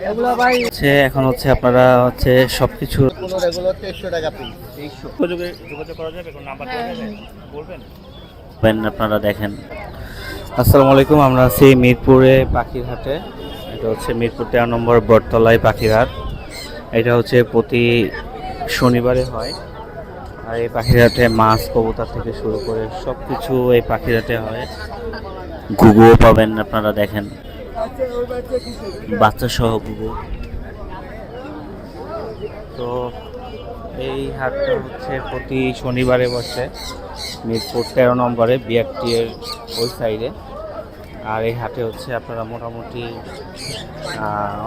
এগুলা ভাই এখন হচ্ছে আপনারা হচ্ছে সবকিছু এগুলো 2300 টাকা পিস। 2300 যোগাযোগ করা যাবে, কোন নাম্বার দেওয়া যাবে বলবেন? আপনারা দেখেন। আসসালামু আলাইকুম, আমরা আছি মিরপুরে পাখির হাটে। এটা হচ্ছে মিরপুর 13 নম্বর বটতলায় পাখির হাট। এটা হচ্ছে প্রতি শনিবারে হয়। আর এই পাখির হাটে মাছ কবুতর থেকে শুরু করে সব কিছু এই পাখির হাটে হয়। ঘুঘুও পাবেন, আপনারা দেখেন, বাচ্চা সহ ঘুঘু। তো এই হাটটা হচ্ছে প্রতি শনিবারে বসে মিরপুর 13 নম্বরে বিআরটি এর ওই সাইডে। আর এই হাটে হচ্ছে আপনারা মোটামুটি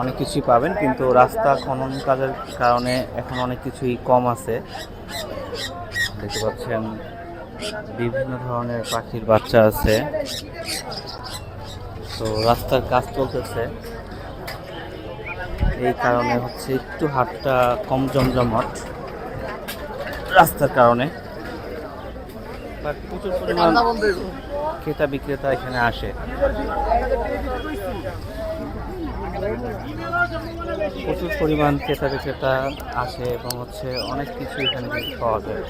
অনেক কিছুই পাবেন, কিন্তু রাস্তা খনন কাজের কারণে এখন অনেক কিছুই কম আছে। দেখতে পাচ্ছেন বিভিন্ন ধরনের পাখির বাচ্চা আছে। তো রাস্তার কাজ চলতেছে, এই কারণে হচ্ছে একটু হাটটা কম জমজমাট রাস্তার কারণে। প্রচুর পরিমাণ ক্রেতা বিক্রেতা এখানে আসে। প্রচুর পরিমাণ ক্রেতা বিক্রেতা আসে এবং হচ্ছে অনেক কিছু এখানে কিন্তু পাওয়া যায়।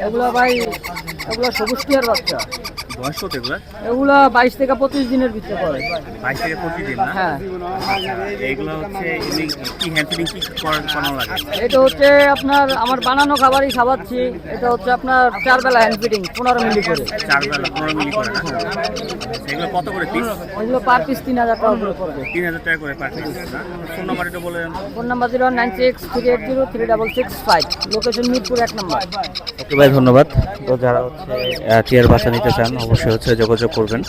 এগুলা ভাই এগুলা সবুজ টিয়ার বাচ্চা। বয়স কত এগুলা? এগুলা 22 থেকে 25 দিনের ভিতরে পড়ে। 22 থেকে 25 দিন না? হ্যাঁ। এগুলো হচ্ছে কি হ্যান্ডফিডিং কি করানো লাগে? এটা হচ্ছে আপনার আমার বানানো খাবারই খাওয়াচ্ছি। এটা হচ্ছে আপনার 4 বেলা হ্যান্ড ফিডিং 15 মিলি করে। 4 বেলা 15 মিলি করে না? এগুলো কত করে পিস? এগুলো পার পিস 3000 টাকা করে পড়বে। 3000 টাকা করে পার পিস না? ফোন নাম্বার এটা বলে দেন। ফোন নাম্বার 09638036665, লোকেশন মিরপুর 1 নম্বর। ওকে ভাই, ধন্যবাদ। তো যারা হচ্ছে টিয়ার বাচ্চা নিতে চান অবশ্যই হচ্ছে যোগাযোগ করবেন।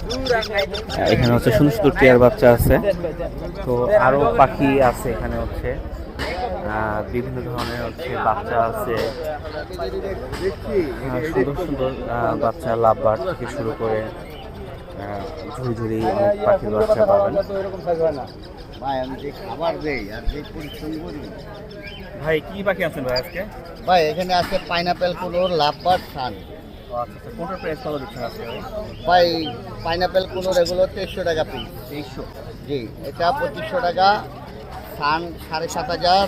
এখানে হচ্ছে সুন্দর সুন্দর টিয়ার বাচ্চা আছে। তো আরও পাখি আছে এখানে হচ্ছে বিভিন্ন ধরনের হচ্ছে বাচ্চা আছে। সুন্দর সুন্দর বাচ্চা লাভবার্ড থেকে শুরু করে ঝুড়ি অনেক পাখির বাচ্চা পাবেন। ভাই কি পাখি আছেন ভাই আজকে? ভাই এখানে আছে পাইনাপেল কুলোর লাভবার্ড সান। আচ্ছা, কোনটার প্রাইস কত দিচ্ছেন আজকে ভাই পাইনাপেল কুলোর এগুলো 2300 টাকা পিস। 2300? জি, এটা 2500 টাকা। সান 7500,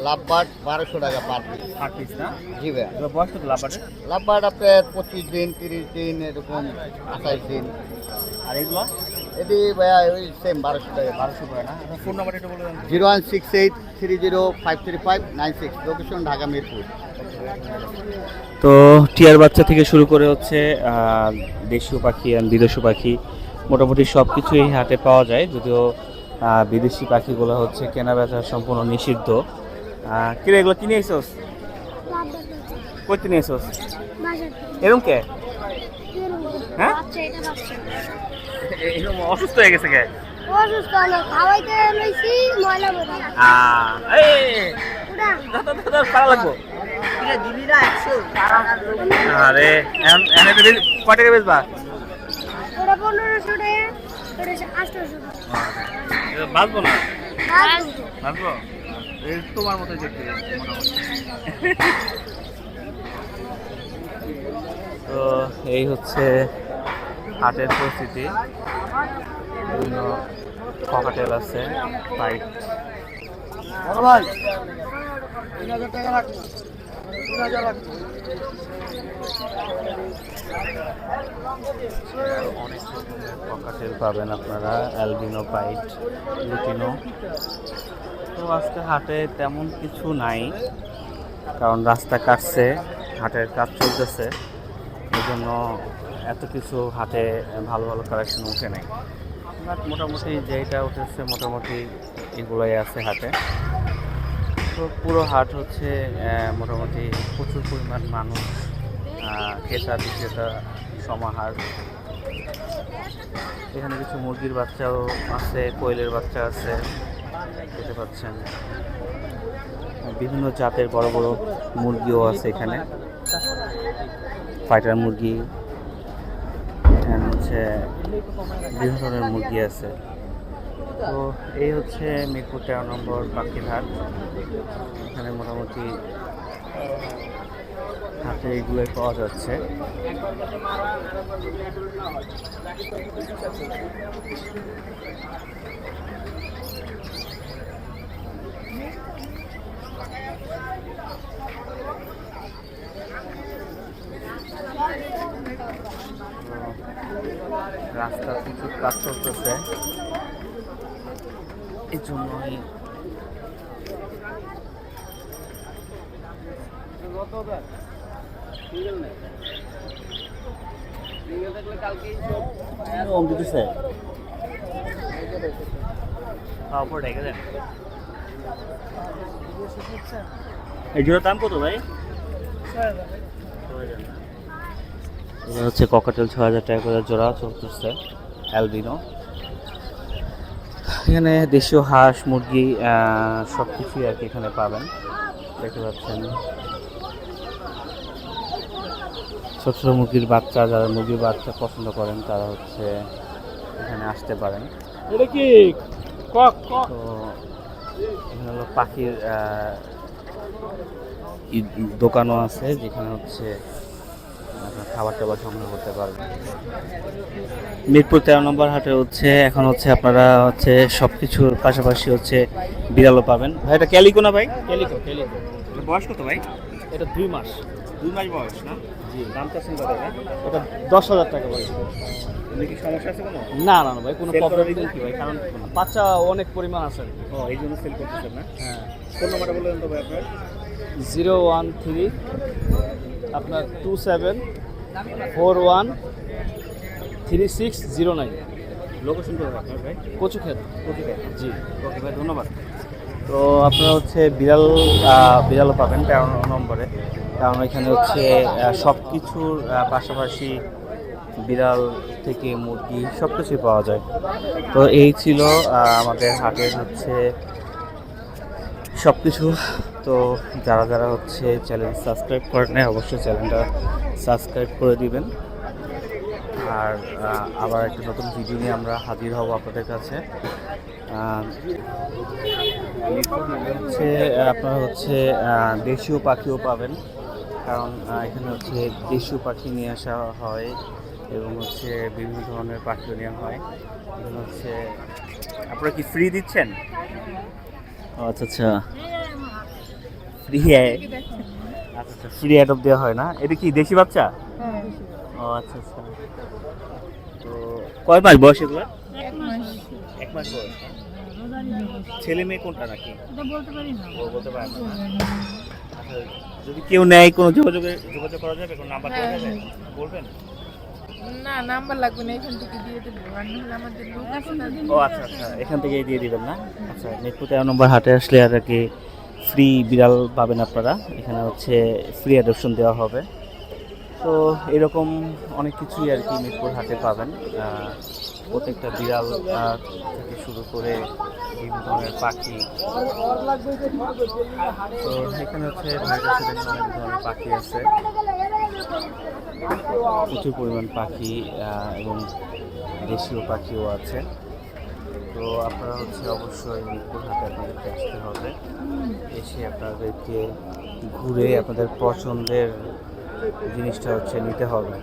লাভবার্ড 1200 টাকা পার পিস। পার পিস না? জি ভাই। বয়স কত লাভবার্ডের? লাভবার্ড আপনার 25 দিন 30 দিন এরকম 28 দিন। আর এগুলো? এটি ভাইয়া ওই সেম 1200 টাকা। 1200 করে না? ফোন নাম্বার এটা বলে দেন। 01683053596, লোকেশন ঢাকা মিরপুর। তো টিয়ার বাচ্চা থেকে শুরু করে হচ্ছে দেশীয় পাখি আর বিদেশি পাখি মোটামুটি সব কিছু এই হাটে পাওয়া যায়, যদিও বিদেশি পাখিগুলো হচ্ছে কেনা বেচা সম্পূর্ণ নিষিদ্ধ। কিরে এগুলো কিনে এসোস? কই নিয়ে এসোস? এরকম কে? হ্যাঁ, এরকম অসুস্থ হয়ে গেছে কে? পারা লাগবো। আরে কয় টাকা বেচবা? বাঁচবো না? বাঁচবো? তোমার মতো দেখতে তো এই হচ্ছে হাটের পরিস্থিতি। বিভিন্ন ককাটেল আছে, ফাইট। অনেক ককাটেল পাবেন আপনারা, অ্যালবিনো, পাইট, লুটিনো। তো আজকে হাটে তেমন কিছু নাই, কারণ রাস্তা কাটছে, হাটের কাজ চলতেছে, এই জন্য এত কিছু হাটে ভালো ভালো কালেকশন উঠে নাই। বাট মোটামুটি যেটা উঠেছে মোটামুটি এগুলোই আছে হাটে। তো পুরো হাট হচ্ছে মোটামুটি প্রচুর পরিমাণ মানুষ, ক্রেতা বিক্রেতা সমাহার। এখানে কিছু মুরগির বাচ্চাও আছে, কোয়েলের বাচ্চা আছে, দেখতে পাচ্ছেন। বিভিন্ন জাতের বড় বড় মুরগিও আছে এখানে, ফাইটার মুরগি, এখানে হচ্ছে বিভিন্ন ধরনের মুরগি আছে। তো এই হচ্ছে মিরপুর 13 নম্বর পাখির হাট। এখানে মোটামুটি হাতে এগুলোই পাওয়া যাচ্ছে। রাস্তা প্রচুর কাজ চলতেছে, এই জন্যই দিতেছে। এই জোড়ার দাম কত ভাই? এটা হচ্ছে ককাটেল 6000 টাকা করে জোড়া চলতেছে, অ্যালবিনো। এখানে দেশীয় হাঁস মুরগি সব কিছুই আর কি এখানে পাবেন। দেখতে পাচ্ছেন ছোট ছোট মুরগির বাচ্চা, যারা মুরগির বাচ্চা পছন্দ করেন তারা হচ্ছে এখানে আসতে পারেন। এটা কি তো এখানে হলো পাখির দোকানও আছে, যেখানে হচ্ছে খাবার টাবার সংগ্রহ করতে পারবেন। মিরপুর 13 নম্বর হাটে হচ্ছে এখন হচ্ছে আপনারা হচ্ছে সব কিছুর পাশাপাশি হচ্ছে বিড়ালও পাবেন। ভাই এটা ক্যালিকো না ভাই? ক্যালিকো বয়স কত ভাই? এটা 2 মাস। 2 মাস বয়স না? জি। দাম চাচ্ছেন কত ভাই? এটা 10,000 টাকা ভাই। এমনি কি সমস্যা আছে কোনো? না না না ভাই, কোনো Sell করার প্রবলেম reason নেই কি ভাই? কারণ কি? বাচ্চা অনেক পরিমাণ আছে। ও এই জন্য সেল করতেছেন না? হ্যাঁ। ফোন নাম্বারটা বলে দেন তো ভাই আপনার। 013 আপনার 27 41 3609 লোকেশন কোথায় আপনার ভাই? কচুক্ষেত। জি। ওকে ভাই, ধন্যবাদ। তো আপনারা হচ্ছে বিড়ালও পাবেন 13 নম্বরে, কারণ এখানে হচ্ছে সব কিছুর পাশাপাশি বিড়াল থেকে মুরগি সব কিছুই পাওয়া যায়। তো এই ছিল আমাদের হাটের হচ্ছে সব কিছু। তো যারা যারা হচ্ছে চ্যানেল সাবস্ক্রাইব করেন না, অবশ্যই চ্যানেলটা সাবস্ক্রাইব করে দিবেন। আর আবার একটা নতুন ভিডিও নিয়ে আমরা হাজির হব আপনাদের কাছে। হচ্ছে আপনারা হচ্ছে দেশীয় পাখিও পাবেন, কারণ এখানে হচ্ছে দেশীয় পাখি নিয়ে আসা হয় এবং হচ্ছে বিভিন্ন ধরনের পাখিও নেওয়া হয়। এখানে হচ্ছে আপনারা কি ফ্রি দিচ্ছেন? আচ্ছা আচ্ছা, ফ্রি আচ্ছা ফ্রি অ্যাডপ্ট দেওয়া হয় না? এটা কি দেশি বাচ্চা? ও আচ্ছা আচ্ছা। তো কয় মাস বয়স এগুলো? 1 মাস বয়স। ছেলে মেয়ে কোনটা নাকি? বলতে পারি না। বলতে পারেন না? আচ্ছা, যদি কেউ নেয় কোনো যোগাযোগ করা যাবে? কোনো নাম্বার দেওয়া যাবে? বলবেন? না, নাম্বার লাগবে না, এখান থেকে দিয়ে দেবো। আর নাহলে আমাদের লোক আছে তাদের। ও আচ্ছা আচ্ছা, এখান থেকেই দিয়ে দিবেন না? আচ্ছা, মিরপুর 13 নম্বর হাটে আসলে আর কি ফ্রি বিড়াল পাবেন আপনারা। এখানে হচ্ছে ফ্রি অ্যাডপশন দেওয়া হবে। তো এরকম অনেক কিছুই আর কি মিরপুর হাটে পাবেন। প্রত্যেকটা বিড়াল থেকে শুরু করে বিভিন্ন ধরনের পাখি। তো এখানে হচ্ছে ভাইয়ের কাছে দেখুন অনেক ধরনের পাখি আছে, প্রচুর পরিমাণ পাখি এবং দেশীয় পাখিও আছে। তো আপনারা হচ্ছে অবশ্যই মিরপুর হাটে আপনাদেরকে আসতে হবে, এসে আপনাদেরকে ঘুরে আপনাদের পছন্দের জিনিসটা হচ্ছে নিতে হবে।